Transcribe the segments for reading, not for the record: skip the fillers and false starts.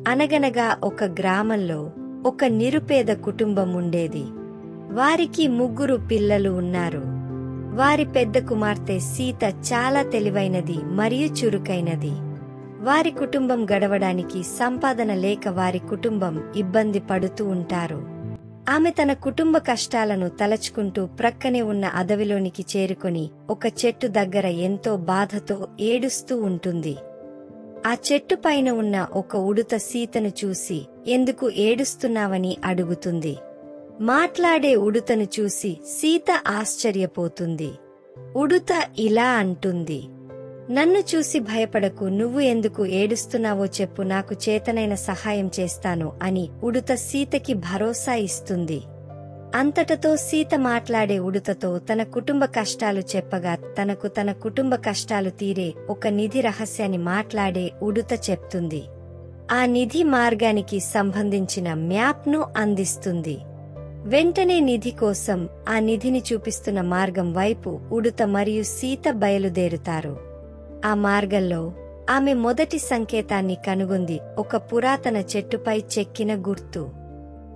అనగనగా ఒక గ్రామంలో ఒక నిరుపేద కుటుంబం ఉండేది. వారికి 3 పిల్లలు ఉన్నారు. వారి పెద్ద కుమార్తె సీత చాలా తెలివైనది మరియు చురుకైనది. వారి కుటుంబం గడవడానికి సంపాదన లేక వారి కుటుంబం ఇబ్బంది పడుతూ ఉంటారు. ఆమె తన కుటుంబ కష్టాలను తలచుకుంటూ ప్రక్కనే ఉన్న అడవిలోనికి చేరుకొని ఒక చెట్టు దగ్గర ఎంతో బాధతో ఏడుస్తూ ఉంటుంది. ఆ చెట్టు పైన ఉన్న ఒక ఉడుత సీతను చూసి ఎందుకు ఏడుస్తున్నావని అడుగుతుంది. మాట్లాడే ఉడుతను చూసి సీత ఆశ్చర్యపోతుంది. ఉడుత ఇలా అంటుంది, నన్ను చూసి భయపడకు, నువ్వు ఎందుకు ఏడుస్తున్నావో చెప్పు, నాకు చేతనైన సహాయం చేస్తాను అని ఉడుత సీతకి భరోసా ఇస్తుంది. అంతటతో సీత మాట్లాడే ఉడుతతో తన కుటుంబ కష్టాలు చెప్పగా తన కుటుంబ కష్టాలు తీరే ఒక నిధి రహస్యాన్ని మాట్లాడే ఉడుత చెప్తుంది. ఆ నిధి మార్గానికి సంబంధించిన మ్యాప్ను అందిస్తుంది. వెంటనే నిధి కోసం ఆ నిధిని చూపిస్తున్న మార్గం వైపు ఉడుత మరియు సీత బయలుదేరుతారు. ఆ మార్గంలో ఆమె మొదటి సంకేతాన్ని కనుగొంది, ఒక పురాతన చెట్టుపై చెక్కిన గుర్తు.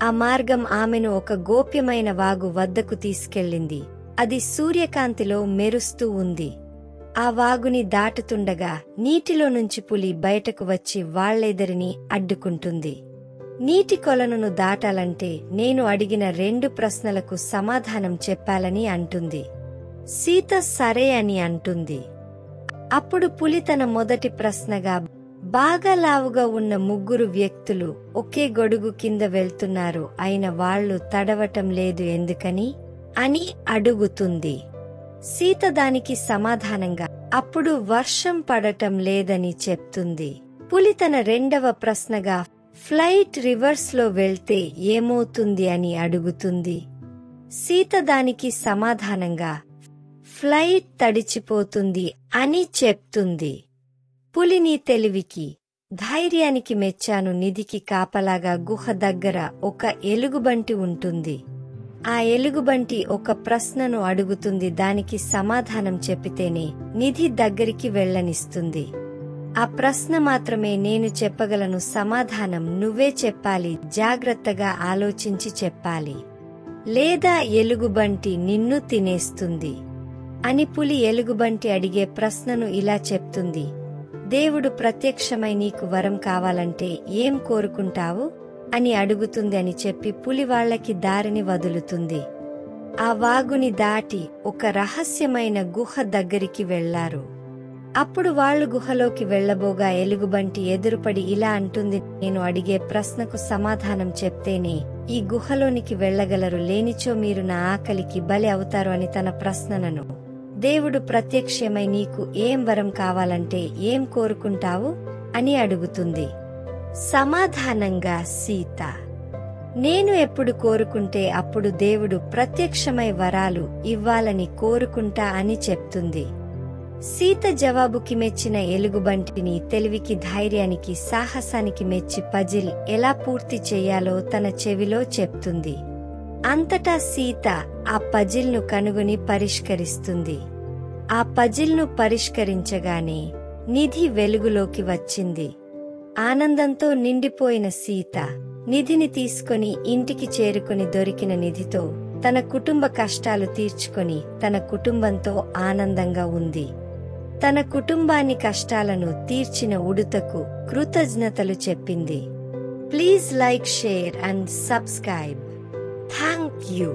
ఆ మార్గం ఆమెను ఒక గోప్యమైన వాగు వద్దకు తీసుకెళ్ళింది. అది సూర్యకాంతిలో మెరుస్తూ ఉంది. ఆ వాగుని దాటుతుండగా నీటిలో నుంచి పులి బయటకు వచ్చి వాళ్ళిద్దరినీ అడ్డుకుంటుంది. నీటి కొలనును దాటాలంటే నేను అడిగిన 2 ప్రశ్నలకు సమాధానం చెప్పాలని అంటుంది. సీత సరే అని అంటుంది. అప్పుడు పులి తన మొదటి ప్రశ్నగా, బాగా లావుగా ఉన్న 3 వ్యక్తులు ఒకే గొడుగు కింద వెళ్తున్నారు, అయిన వాళ్ళు తడవటం లేదు ఎందుకని అని అడుగుతుంది. సీత దానికి సమాధానంగా, అప్పుడు వర్షం పడటం లేదని చెప్తుంది. పులి తన 2వ ప్రశ్నగా, ఫ్లైట్ రివర్స్ లో వెళ్తే ఏమవుతుంది అని అడుగుతుంది. సీత దానికి సమాధానంగా, ఫ్లైట్ తడిచిపోతుంది అని చెప్తుంది. పులిని తెలివికి, ధైర్యానికి మెచ్చాను. నిధికి కాపలాగా గుహ దగ్గర ఒక ఎలుగుబంటి ఉంటుంది. ఆ ఎలుగుబంటి ఒక ప్రశ్నను అడుగుతుంది. దానికి సమాధానం చెప్పితేనే నిధి దగ్గరికి వెళ్ళనిస్తుంది. ఆ ప్రశ్న మాత్రమే నేను చెప్పగలను, సమాధానం నువ్వే చెప్పాలి, జాగ్రత్తగా ఆలోచించి చెప్పాలి, లేదా ఎలుగుబంటి నిన్ను తినేస్తుంది అని పులి ఎలుగుబంటి అడిగే ప్రశ్నను ఇలా చెప్తుంది. దేవుడు ప్రత్యక్షమై నీకు వరం కావాలంటే ఏం కోరుకుంటావు అని అడుగుతుంది అని చెప్పి పులి వాళ్లకి దారిని వదులుతుంది. ఆ వాగుని దాటి ఒక రహస్యమైన గుహ దగ్గరికి వెళ్లారు. అప్పుడు వాళ్ళు గుహలోకి వెళ్లబోగా ఎలుగుబంటి ఎదురుపడి ఇలా అంటుంది, నేను అడిగే ప్రశ్నకు సమాధానం చెప్తేనే ఈ గుహలోనికి వెళ్లగలరు, లేనిచో మీరు నా ఆకలికి బలి అవుతారు అని తన ప్రశ్నను దేవుడు ప్రత్యక్షమై నీకు ఏం వరం కావాలంటే ఏం కోరుకుంటావు అని అడుగుతుంది. సమాధానంగా సీత, నేను ఎప్పుడు కోరుకుంటే అప్పుడు దేవుడు ప్రత్యక్షమై వరాలు ఇవ్వాలని కోరుకుంటా అని చెప్తుంది. సీత జవాబుకి మెచ్చిన ఎలుగుబంటిని తెలివికి, ధైర్యానికి, సాహసానికి మెచ్చి పజిల్ ఎలా పూర్తి చెయ్యాలో తన చెవిలో చెప్తుంది. అంతటా సీత ఆ పజిల్ను కనుగొని పరిష్కరిస్తుంది. ఆ పజిల్ను పరిష్కరించగానే నిధి వెలుగులోకి వచ్చింది. ఆనందంతో నిండిపోయిన సీత నిధిని తీసుకొని ఇంటికి చేరుకుని దొరికిన నిధితో తన కుటుంబ కష్టాలు తీర్చుకొని తన కుటుంబంతో ఆనందంగా ఉంది. తన కుటుంబాన్ని కష్టాలను తీర్చిన ఉడుతకు కృతజ్ఞతలు చెప్పింది. Please like, share and subscribe. Thank you.